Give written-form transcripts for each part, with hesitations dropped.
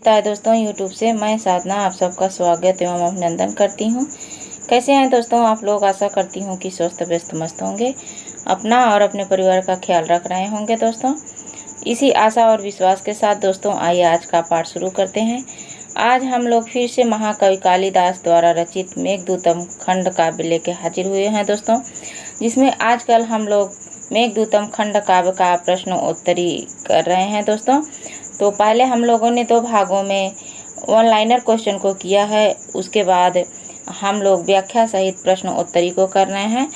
है दोस्तों यूट्यूब से मैं साधना आप सबका स्वागत एवं अभिनंदन करती हूँ। कैसे हैं दोस्तों आप लोग। आशा करती हूँ कि स्वस्थ व्यस्त मस्त होंगे, अपना और अपने परिवार का ख्याल रख रहे होंगे दोस्तों। इसी आशा और विश्वास के साथ दोस्तों आइए आज का पाठ शुरू करते हैं। आज हम लोग फिर से महाकवि कालिदास द्वारा रचित मेघदूतम खंड काव्य लेके हाजिर हुए हैं दोस्तों, जिसमें आजकल हम लोग मेघदूतम खंड काव्य का प्रश्नोत्तरी कर रहे हैं दोस्तों। तो पहले हम लोगों ने 2 भागों में वन लाइनर क्वेश्चन को किया है, उसके बाद हम लोग व्याख्या सहित प्रश्नोत्तरी को कर रहे हैं,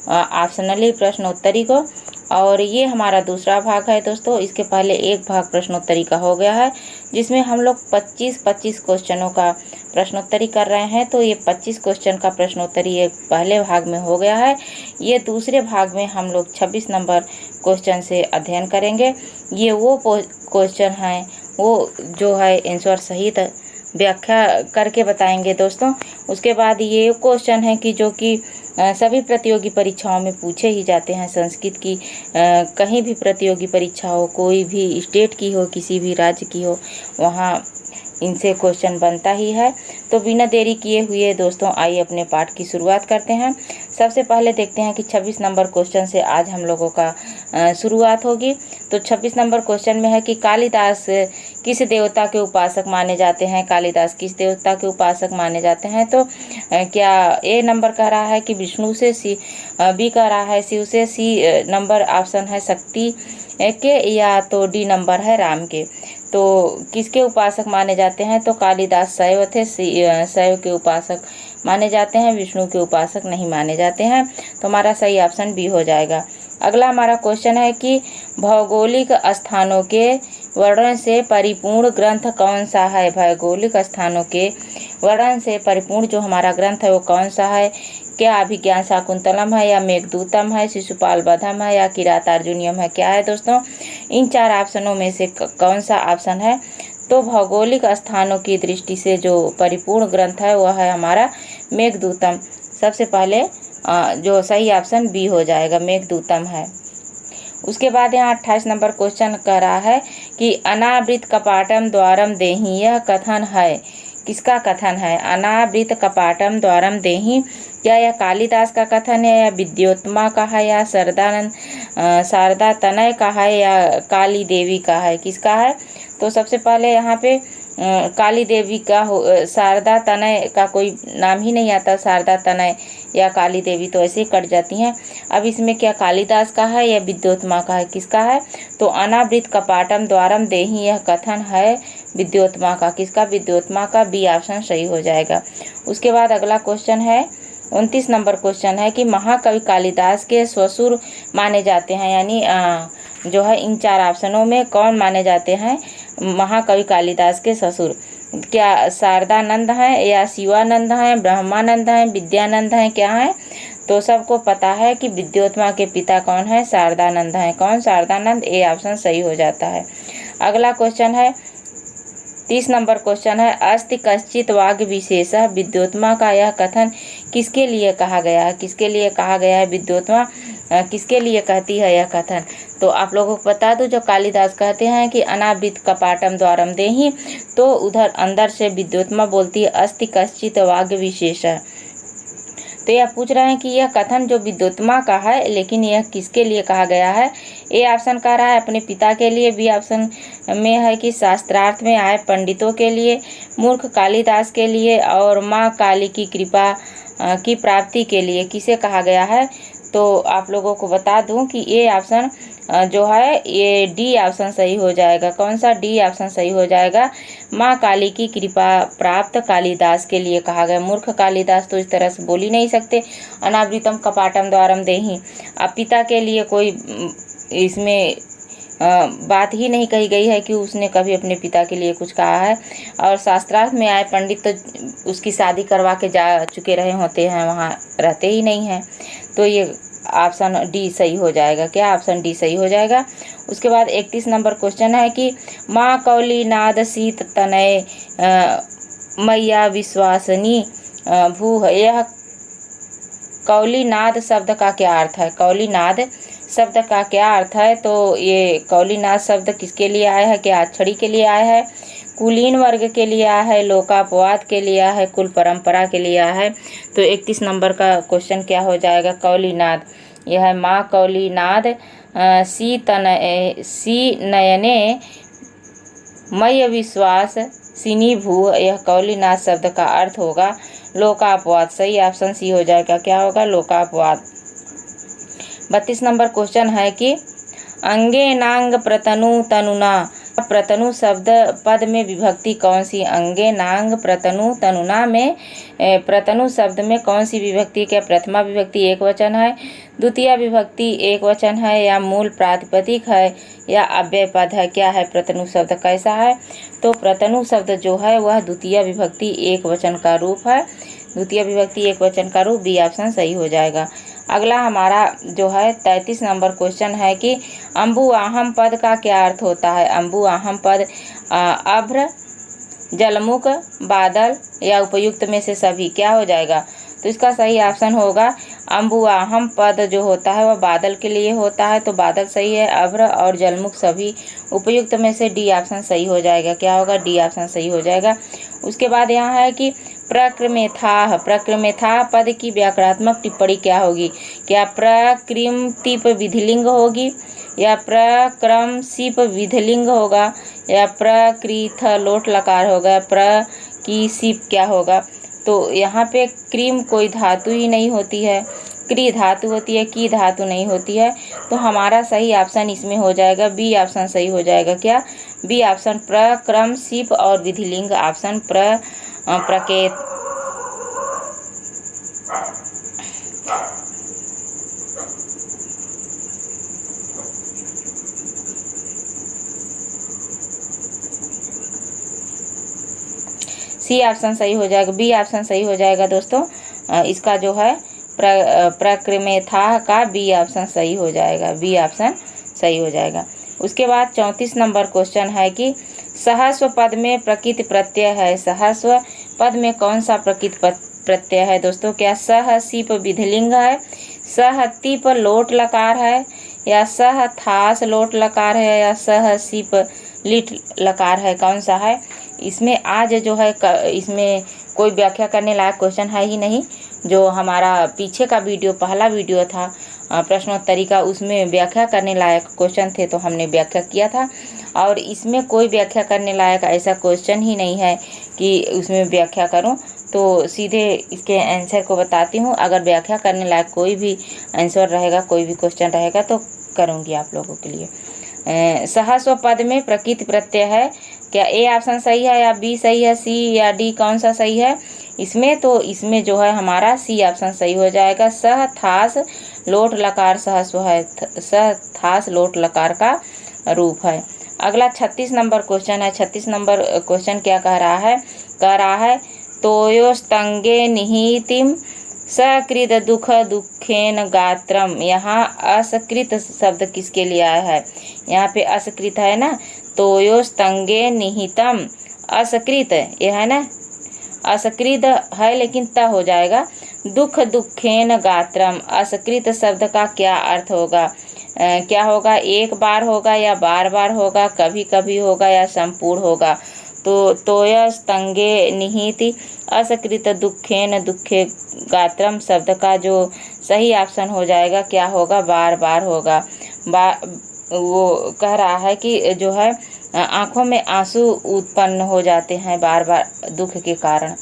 ऑप्शनली प्रश्नोत्तरी को। और ये हमारा दूसरा भाग है दोस्तों। इसके पहले एक भाग प्रश्नोत्तरी का हो गया है, जिसमें हम लोग 25 क्वेश्चनों का प्रश्नोत्तरी कर रहे हैं। तो ये 25 क्वेश्चन का प्रश्नोत्तरी एक पहले भाग में हो गया है। ये दूसरे भाग में हम लोग 26 नंबर क्वेश्चन से अध्ययन करेंगे। ये वो क्वेश्चन हैं वो जो है आंसर सहित व्याख्या करके बताएंगे दोस्तों। उसके बाद ये क्वेश्चन है कि जो कि सभी प्रतियोगी परीक्षाओं में पूछे ही जाते हैं। संस्कृत की कहीं भी प्रतियोगी परीक्षा हो, कोई भी स्टेट की हो, किसी भी राज्य की हो, वहाँ इनसे क्वेश्चन बनता ही है। तो बिना देरी किए हुए दोस्तों आइए अपने पाठ की शुरुआत करते हैं। सबसे पहले देखते हैं कि 26 नंबर क्वेश्चन से आज हम लोगों का शुरुआत होगी। तो 26 नंबर क्वेश्चन में है कि कालिदास किस देवता के उपासक माने जाते हैं। कालिदास किस देवता के उपासक माने जाते हैं। तो क्या ए नंबर कह रहा है कि विष्णु से, बी कह रहा है शिव से, सी नंबर ऑप्शन है शक्ति के, या तो डी नंबर है राम के। तो किसके उपासक माने जाते हैं। तो कालिदास शैव थे, शैव के उपासक माने जाते हैं, विष्णु के उपासक नहीं माने जाते हैं। तो हमारा सही ऑप्शन बी हो जाएगा। अगला हमारा क्वेश्चन है कि भौगोलिक स्थानों के वर्णन से परिपूर्ण ग्रंथ कौन सा है। भौगोलिक स्थानों के वर्णन से परिपूर्ण जो हमारा ग्रंथ है वो कौन सा है। क्या अभिज्ञान शाकुंतलम है, या मेघदूतम है, शिशुपाल वधम है, या किरातार्जुनीयम है। क्या है दोस्तों, इन 4 ऑप्शनों में से कौन सा ऑप्शन है। तो भौगोलिक स्थानों की दृष्टि से जो परिपूर्ण ग्रंथ है वह है हमारा मेघदूतम। सबसे पहले जो सही ऑप्शन बी हो जाएगा, मेघदूतम है। उसके बाद यहाँ 28 नंबर क्वेश्चन कह रहा है कि अनावृत कपाटम द्वारम देहि, यह कथन है। किसका कथन है। अनावृत कपाटम द्वारम देहि, क्या यह कालिदास का कथन है, या विद्योत्मा का है, या शारदा तनय का है, या काली देवी का है। किसका है। तो सबसे पहले यहाँ पे काली देवी का शारदा तनय का कोई नाम ही नहीं आता। शारदा तनय या काली देवी तो ऐसे ही कट जाती हैं। अब इसमें क्या कालिदास का है या विद्योत्मा का है। किसका है। तो अनावृत कपाटम द्वारम देहि, यह कथन है विद्योत्मा का। किसका। विद्योत्मा का। बी ऑप्शन सही हो जाएगा। उसके बाद अगला क्वेश्चन है 29 नंबर क्वेश्चन है कि महाकवि कालिदास के ससुर माने जाते हैं, यानी जो है इन 4 ऑप्शनों में कौन माने जाते हैं महाकवि कालिदास के ससुर। क्या शारदानंद हैं, या शिवानंद हैं, ब्रह्मानंद हैं, विद्यानंद हैं। क्या है। तो सबको पता है कि विद्योत्मा के पिता कौन है, शारदानंद हैं। कौन। शारदानंद। ए ऑप्शन सही हो जाता है। अगला क्वेश्चन है 30 नंबर क्वेश्चन है अस्ति कश्चित वाग् विशेषः, विद्योत्मा का यह कथन किसके लिए कहा गया है। किसके लिए कहा गया है। विद्योत्मा किसके लिए कहती है यह कथन। तो आप लोगों को बता दूं, जो कालिदास कहते हैं कि अनावृत कपाटम द्वारम देहि, तो उधर अंदर से विद्योत्मा बोलती है अस्ति कश्चित वाग् विशेषः। तो यह पूछ रहे हैं कि यह कथन जो विद्योत्मा का है, लेकिन यह किसके लिए कहा गया है। ए ऑप्शन कह रहा है अपने पिता के लिए। बी ऑप्शन में है कि शास्त्रार्थ में आए पंडितों के लिए, मूर्ख कालिदास के लिए, और माँ काली की कृपा की प्राप्ति के लिए किसे कहा गया है। तो आप लोगों को बता दूं कि ये ऑप्शन जो है ये डी ऑप्शन सही हो जाएगा। कौन सा। डी ऑप्शन सही हो जाएगा। माँ काली की कृपा प्राप्त कालिदास के लिए कहा गया। मूर्ख कालिदास तो इस तरह से बोल ही नहीं सकते अनावृतम कपाटम द्वारम देहि। अब पिता के लिए कोई इसमें बात ही नहीं कही गई है कि उसने कभी अपने पिता के लिए कुछ कहा है। और शास्त्रार्थ में आए पंडित तो उसकी शादी करवा के जा चुके रहे होते हैं, वहाँ रहते ही नहीं हैं। तो ये ऑप्शन डी सही हो जाएगा। क्या। ऑप्शन डी सही हो जाएगा। उसके बाद 31 नंबर क्वेश्चन है कि माँ कौली नाद शीत तनय मैया विश्वासनी भू, यह कौलीनाद शब्द का क्या अर्थ है। कौलीनाद शब्द का क्या अर्थ है। तो ये कौलीनाद शब्द किसके लिए आया है। क्या अक्षड़ी के लिए आया है, कुलीन वर्ग के लिए आया है, लोकापवाद के लिए आया है, कुल परंपरा के लिए आया है। तो 31 नंबर का क्वेश्चन क्या हो जाएगा? कौलीनाद। यह है माँ कौलीनाद सी नयने मय विश्वास सिनी भू। यह कौलीनाद शब्द का अर्थ होगा लोकापवाद। सही ऑप्शन सी हो जाएगा। क्या होगा? लोकापवाद। 32 नंबर क्वेश्चन है कि अंगे नांग प्रतनु तनुना। प्रतनु शब्द पद में विभक्ति कौन सी? अंगे नांग प्रतनु तनुना में प्रतनु शब्द में कौन सी विभक्ति? क्या प्रथमा विभक्ति एक वचन है, द्वितीय विभक्ति एक वचन है, या मूल प्रातिपदिक है, या अव्यय पद है? क्या है प्रतनु शब्द? कैसा है? तो प्रतनु शब्द जो है वह द्वितीय विभक्ति एक वचन का रूप है। द्वितीय विभक्ति एक वचन का रूप। बी ऑप्शन सही हो जाएगा। अगला हमारा जो है 33 नंबर क्वेश्चन है कि अम्बुवाहम पद का क्या अर्थ होता है? अम्बुवाहम पद अभ्र, जलमुख, बादल या उपयुक्त में से सभी। क्या हो जाएगा? तो इसका सही ऑप्शन होगा अम्बुवाहम पद जो होता है वह बादल के लिए होता है, तो बादल सही है। अभ्र और जलमुख सभी उपयुक्त में से डी ऑप्शन सही हो जाएगा। क्या होगा? डी ऑप्शन सही हो जाएगा। उसके बाद यहाँ है कि प्रक्रमेथाः। प्रक्रमेथाः पद की व्याकरणात्मक टिप्पणी क्या होगी? क्या प्रकृतिप विधिलिंग होगी, या प्रक्रम सिप विधिलिंग होगा, या प्रकृथ लोट लकार होगा, की सिप क्या होगा? तो यहाँ पे क्रीम कोई धातु ही नहीं होती है, क्री धातु होती है, की धातु नहीं होती है। तो हमारा सही ऑप्शन इसमें हो जाएगा बी ऑप्शन सही हो जाएगा। क्या? बी ऑप्शन प्रक्रम सिप और विधिलिंग ऑप्शन प्रकेत। सी ऑप्शन सही हो जाएगा। बी ऑप्शन सही हो जाएगा दोस्तों। इसका जो है प्रक्रमेथाः का बी ऑप्शन सही हो जाएगा। बी ऑप्शन सही हो जाएगा। उसके बाद 34 नंबर क्वेश्चन है कि सहस्व पद में प्रकृति प्रत्यय है। सहस्व पद में कौन सा प्रकृति प्रत्यय है दोस्तों? क्या सह सिप विधिलिंग है, सह तिप लोट लकार है, या सह थास लोट लकार है, या सह सिप लिट लकार है? कौन सा है? इसमें आज जो है इसमें कोई व्याख्या करने लायक क्वेश्चन है ही नहीं। जो हमारा पीछे का वीडियो पहला वीडियो था प्रश्नोत्तरी का, उसमें व्याख्या करने लायक क्वेश्चन थे तो हमने व्याख्या किया था। और इसमें कोई व्याख्या करने लायक ऐसा क्वेश्चन ही नहीं है कि उसमें व्याख्या करूं। तो सीधे इसके आंसर को बताती हूं। अगर व्याख्या करने लायक कोई भी आंसर रहेगा, कोई भी क्वेश्चन रहेगा तो करूँगी आप लोगों के लिए। सहस्व पद में प्रकृति प्रत्यय है। क्या ए ऑप्शन सही है, या बी सही है, सी या डी? कौन सा सही है इसमें? तो इसमें जो है हमारा सी ऑप्शन सही हो जाएगा। सह थास लोट लकार सहस्व है। सह थास लोट लकार का रूप है। अगला 36 नंबर क्वेश्चन है। 36 नंबर क्वेश्चन क्या कह रहा है तोयोस्तंगे निहितिम सकृत दुख दुखेन गात्रम। यहाँ असकृत शब्द किसके लिए आया है? यहाँ पे असकृत है ना, तोयोस्तंगे निहितम असकृत, ये है ना, असकृत है लेकिन त हो जाएगा। दुख दुखेन गात्रम। असकृत शब्द का क्या अर्थ होगा? क्या होगा? एक बार होगा, या बार बार होगा, कभी कभी होगा, या संपूर्ण होगा? तो तोयस्तंगे निहिति असकृत दुखेन दुखे गात्रम शब्द का जो सही ऑप्शन हो जाएगा क्या होगा? बार बार होगा। वो कह रहा है कि जो है आंखों में आंसू उत्पन्न हो जाते हैं बार बार दुख के कारण।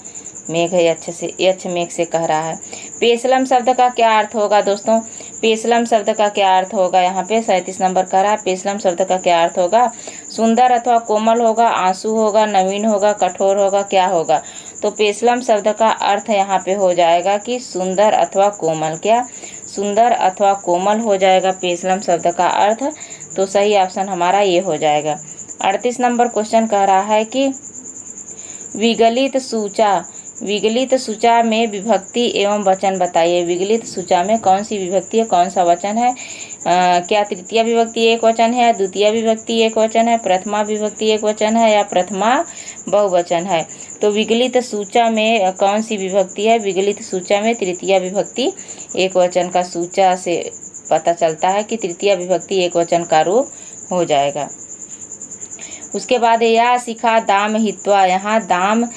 मेघ यक्ष मेघ से कह रहा है। पेशलम शब्द का क्या अर्थ होगा दोस्तों? पेशलम शब्द का क्या अर्थ होगा? यहाँ पे 37 नंबर कह रहा है पेशलम शब्द का क्या अर्थ होगा? सुंदर अथवा कोमल होगा, आंसू होगा, नवीन होगा, कठोर होगा, क्या होगा? तो पेशलम शब्द का अर्थ यहाँ पे हो जाएगा कि सुंदर अथवा कोमल। क्या? सुंदर अथवा कोमल हो जाएगा पेशलम शब्द का अर्थ। तो सही ऑप्शन हमारा ये हो जाएगा। 38 नंबर क्वेश्चन कह रहा है कि विगलित सूचा। विगलित सूचा में विभक्ति एवं वचन बताइए। विगलित सूचा में कौन सी विभक्ति है, कौन सा वचन है? क्या तृतीय विभक्ति एक वचन है, द्वितीय विभक्ति एक वचन है, प्रथमा विभक्ति एक वचन है, या प्रथमा बहुवचन है? तो विगलित सूचा में कौन सी विभक्ति है? विगलित सूचा में तृतीय विभक्ति एक वचन का सूचा से पता चलता है कि तृतीय विभक्ति एक वचन का रूप हो जाएगा। उसके बाद या शिखा दाम हित्वा, यहाँ दाम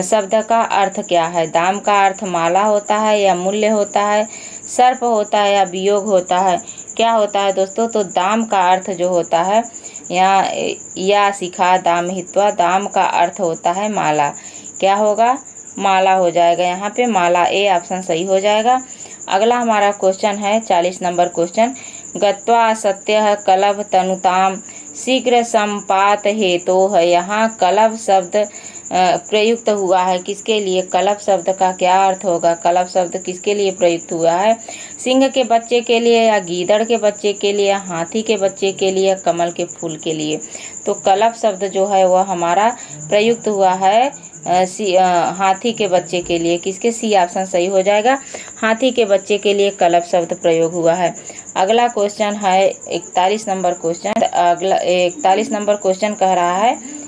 शब्द का अर्थ क्या है? दाम का अर्थ माला होता है या मूल्य होता है, सर्प होता है या वियोग होता है, क्या होता है दोस्तों? तो दाम का अर्थ जो होता है यहाँ या शिखा दाम हित्वा, दाम का अर्थ होता है माला। क्या होगा? माला हो जाएगा यहाँ पे, माला, ए ऑप्शन सही हो जाएगा। अगला हमारा क्वेश्चन है 40 नंबर क्वेश्चन, गत्वा सत्य कलभ तनुताम शीघ्र संपात हेतु है। यहाँ कलभ शब्द प्रयुक्त हुआ है, किसके लिए? कलभ शब्द का क्या अर्थ होगा? कलभ शब्द किसके लिए प्रयुक्त हुआ है? सिंह के बच्चे के लिए या गीदड़ के बच्चे के लिए, हाथी के बच्चे के लिए, कमल के फूल के लिए? तो कलभ शब्द जो है वह हमारा प्रयुक्त हुआ है हाथी के बच्चे के लिए। किसके? सी ऑप्शन सही हो जाएगा, हाथी के बच्चे के लिए कलभ शब्द प्रयोग हुआ है। अगला क्वेश्चन है 41 नंबर क्वेश्चन। अगला 41 नंबर क्वेश्चन कह रहा है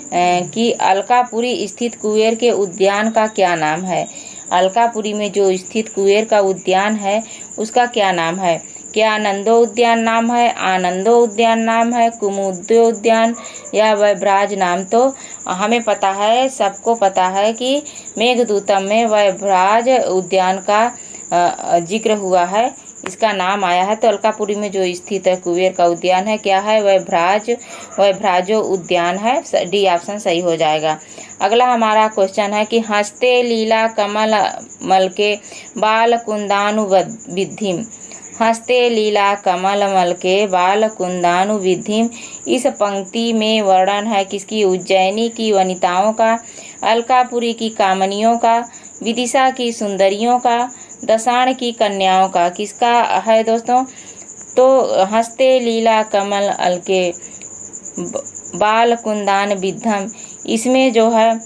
कि अलकापुरी स्थित कुबेर के उद्यान का क्या नाम है? अलकापुरी में जो स्थित कुबेर का उद्यान है उसका क्या नाम है? क्या नंदो उद्यान नाम है, आनंदो उद्यान नाम है, कुमुदो उद्यान या वैभराज नाम? तो हमें पता है, सबको पता है कि मेघदूतम में वैभराज उद्यान का जिक्र हुआ है, इसका नाम आया है। तो अलकापुरी में जो स्थित है कुबेर का उद्यान है, क्या है? वैभराजो उद्यान है, डी ऑप्शन सही हो जाएगा। अगला हमारा क्वेश्चन है कि हस्ते लीला कमल मल के बाल कुंदानु विधिम, हस्ते लीला कमल मल के बाल कुंदानु विधिम, इस पंक्ति में वर्णन है किसकी? उज्जैनी की वनिताओं का, अलकापुरी की कामनियों का, विदिशा की सुंदरियों का, दसाण की कन्याओं का, किसका है दोस्तों? तो हस्ते लीला कमल अलके बाल कुंदान विद्धम, इसमें जो है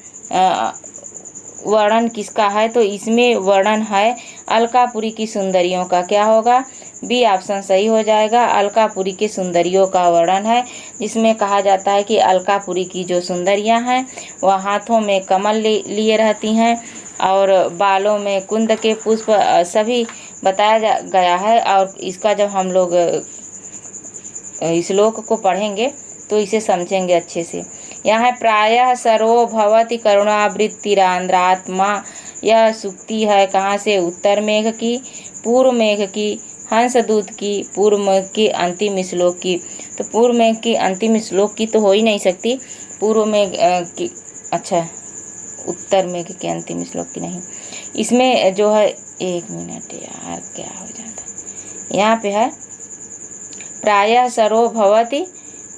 वर्णन किसका है? तो इसमें वर्णन है अलकापुरी की सुंदरियों का। क्या होगा? बी ऑप्शन सही हो जाएगा, अलकापुरी के सुंदरियों का वर्णन है, जिसमें कहा जाता है कि अलकापुरी की जो सुंदरियां हैं वह हाथों में कमल लिए रहती हैं और बालों में कुंद के पुष्प, सभी बताया गया है। और इसका जब हम लोग श्लोक को पढ़ेंगे तो इसे समझेंगे अच्छे से। यहाँ प्रायः सर्वो भवति करुणावृत्तिरांद्रात्मा, यह सूक्ति है कहाँ से? उत्तर मेघ की, पूर्व मेघ की, हंसदूत की, पूर्व मेघ की अंतिम श्लोक की। तो पूर्व मेघ की अंतिम श्लोक की तो हो ही नहीं सकती, पूर्व मेघ की, अच्छा उत्तर मेघ के अंतिम श्लोक की नहीं। इसमें जो है, एक मिनट यार क्या हो जाता, यहाँ पे है प्रायः सर्वो भवति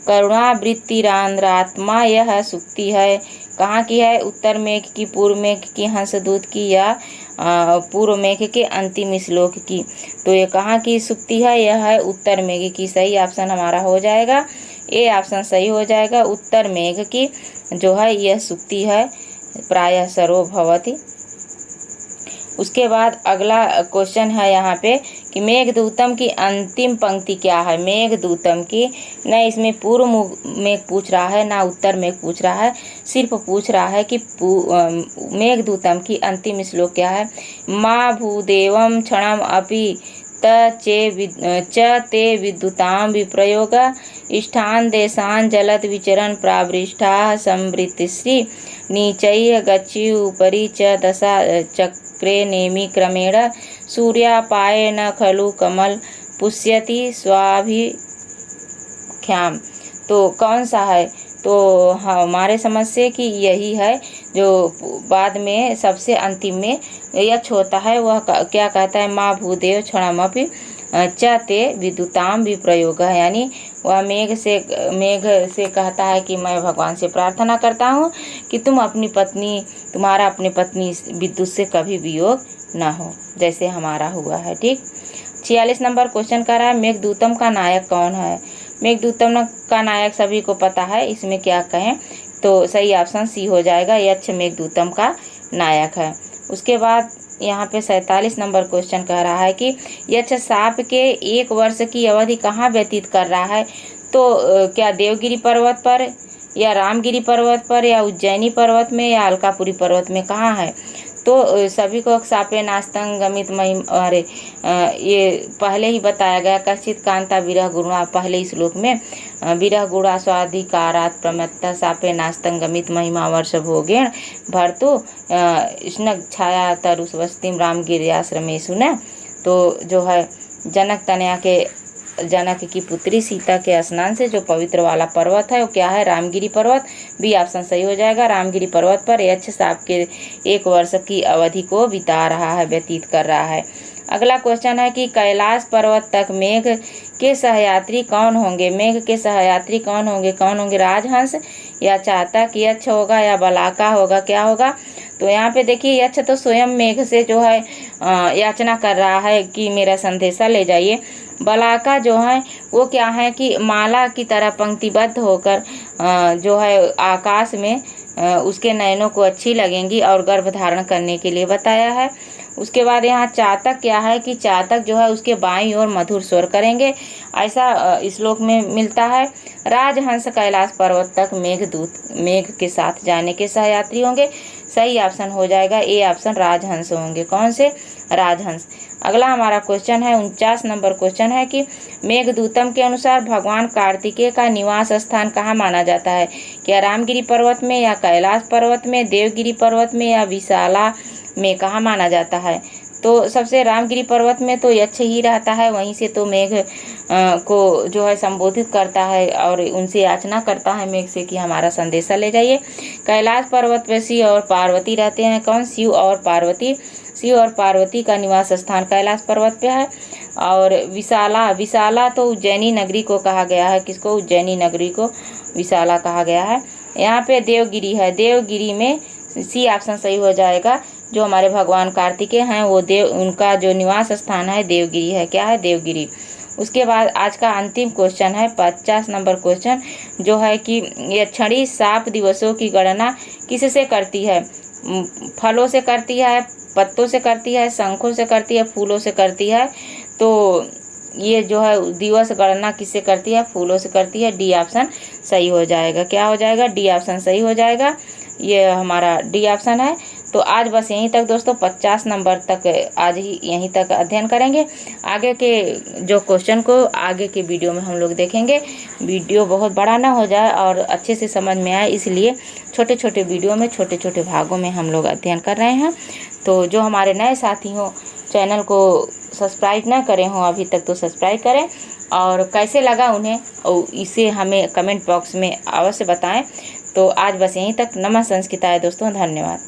करुणावृत्तिरांद्रात्मा, यह सूक्ति है कहाँ की है? उत्तर मेघ की, पूर्व मेघ की, हंसदूत की या पूर्व मेघ के अंतिम श्लोक की। तो ये कहाँ की सूक्ति है? यह है उत्तर मेघ की, सही ऑप्शन हमारा हो जाएगा, ए ऑप्शन सही हो जाएगा। उत्तर मेघ की जो है यह सूक्ति है, प्रायः सर्वो भवति। उसके बाद अगला क्वेश्चन है यहाँ पे कि मेघदूतम की अंतिम पंक्ति क्या है? मेघदूतम की, न इसमें पूर्व मेघ पूछ रहा है ना उत्तर मेघ पूछ रहा है, सिर्फ पूछ रहा है कि मेघदूतम की अंतिम श्लोक क्या है? माँ भूदेवम क्षणम अपि च ते विद्युतां विप्रयोग स्थान देशान जलद विचरण प्रावृष्टा संवृत्तिश्री नीचैः गच्छि उपरि च दशा चक्रे नेमि क्रमेण सूर्यापाय न खलु कमल पुष्यति स्वाभिख्याम। तो कौन सा है? तो हमारे समझ से कि यही है जो बाद में सबसे अंतिम में यक्ष होता है, वह क्या कहता है? माँ भूदेव क्षणमपि च ते विद्युताम विप्रयोग, यानी वह मेघ से कहता है कि मैं भगवान से प्रार्थना करता हूँ कि तुम्हारा अपनी पत्नी विद्युत से कभी वियोग ना हो, जैसे हमारा हुआ है। ठीक, 46 नंबर क्वेश्चन कर रहा है मेघदूतम का नायक कौन है? मेघदूतम का नायक सभी को पता है, इसमें क्या कहें? तो सही ऑप्शन सी हो जाएगा, यक्ष मेघदूतम का नायक है। उसके बाद यहाँ पे 47 नंबर क्वेश्चन कह रहा है कि यक्ष साप के 1 वर्ष की अवधि कहाँ व्यतीत कर रहा है? तो क्या देवगिरी पर्वत पर या रामगिरी पर्वत पर या उज्जैनी पर्वत में या अलकापुरी पर्वत में, कहाँ है? तो सभी को सापे नास्तंग गमित महिम, अरे ये पहले ही बताया गया। कश्चित कांता विरह गुणा, पहले श्लोक में विरह गुणा स्वाधिकारात प्रमत्ता सापे नास्तंग गमित महिमा वर्ष भोगेण भरतु स्नग छाया तरुस्वस्तिम रामगिरियाश्रमेषु न। तो जो है जनक तनया के जनक की पुत्री सीता के स्नान से जो पवित्र वाला पर्वत है वो क्या है? रामगिरी पर्वत। बी ऑप्शन सही हो जाएगा। रामगिरी पर्वत पर यक्ष साप के 1 वर्ष की अवधि को बिता रहा है, व्यतीत कर रहा है। अगला क्वेश्चन है कि कैलाश पर्वत तक मेघ के सहयात्री कौन होंगे? मेघ के सहयात्री कौन होंगे? राजहंस या चातक, यक्ष होगा या बलाका होगा, क्या होगा? तो यहाँ पे देखिए यक्ष तो स्वयं मेघ से जो है याचना कर रहा है कि मेरा संदेशा ले जाइए। बलाका जो है वो क्या है कि माला की तरह पंक्तिबद्ध होकर जो है आकाश में उसके नयनों को अच्छी लगेंगी और गर्भ धारण करने के लिए बताया है। उसके बाद यहाँ चातक क्या है कि चातक जो है उसके बाईं ओर मधुर स्वर करेंगे, ऐसा श्लोक में मिलता है। राजहंस कैलाश पर्वत तक मेघ के साथ जाने के सहयात्री होंगे। सही ऑप्शन हो जाएगा ए ऑप्शन, राजहंस होंगे। कौन से? राजहंस। अगला हमारा क्वेश्चन है 49 नंबर क्वेश्चन है कि मेघदूतम के अनुसार भगवान कार्तिकेय का निवास स्थान कहाँ माना जाता है? क्या रामगिरी पर्वत में या कैलाश पर्वत में, देवगिरी पर्वत में या विशाला में, कहाँ माना जाता है? तो सबसे रामगिरी पर्वत में तो यक्ष ही रहता है, वहीं से तो मेघ को जो है संबोधित करता है और उनसे याचना करता है मेघ से कि हमारा संदेशा ले जाइए। कैलाश पर्वत पे शिव और पार्वती रहते हैं। कौन? शिव और पार्वती। शिव और पार्वती का निवास स्थान कैलाश पर्वत पे है। और विशाला तो उज्जैनी नगरी को कहा गया है। किसको? उज्जैनी नगरी को विशाला कहा गया है। यहाँ पे देवगिरी है, देवगिरी में सी ऑप्शन सही हो जाएगा। जो हमारे भगवान कार्तिकेय हैं वो उनका जो निवास स्थान है देवगिरी है। क्या है? देवगिरी। उसके बाद आज का अंतिम क्वेश्चन है 50 नंबर क्वेश्चन, जो है कि यक्षिणी साप दिवसों की गणना किससे करती है? फलों से करती है, पत्तों से करती है, शंखों से करती है, फूलों से करती है? तो ये जो है दिवस गणना किससे करती है? फूलों से करती है। डी ऑप्शन सही हो जाएगा। क्या हो जाएगा? डी ऑप्शन सही हो जाएगा। ये हमारा डी ऑप्शन है। तो आज बस यहीं तक दोस्तों, 50 नंबर तक आज ही यहीं तक अध्ययन करेंगे। आगे के जो क्वेश्चन को आगे के वीडियो में हम लोग देखेंगे। वीडियो बहुत बड़ा ना हो जाए और अच्छे से समझ में आए, इसलिए छोटे छोटे वीडियो में छोटे छोटे भागों में हम लोग अध्ययन कर रहे हैं। तो जो हमारे नए साथी हों, चैनल को सब्सक्राइब ना करें हों अभी तक, तो सब्सक्राइब करें। और कैसे लगा उन्हें और इसे हमें कमेंट बॉक्स में अवश्य बताएं। तो आज बस यहीं तक। नमः संस्कृताय दोस्तों, धन्यवाद।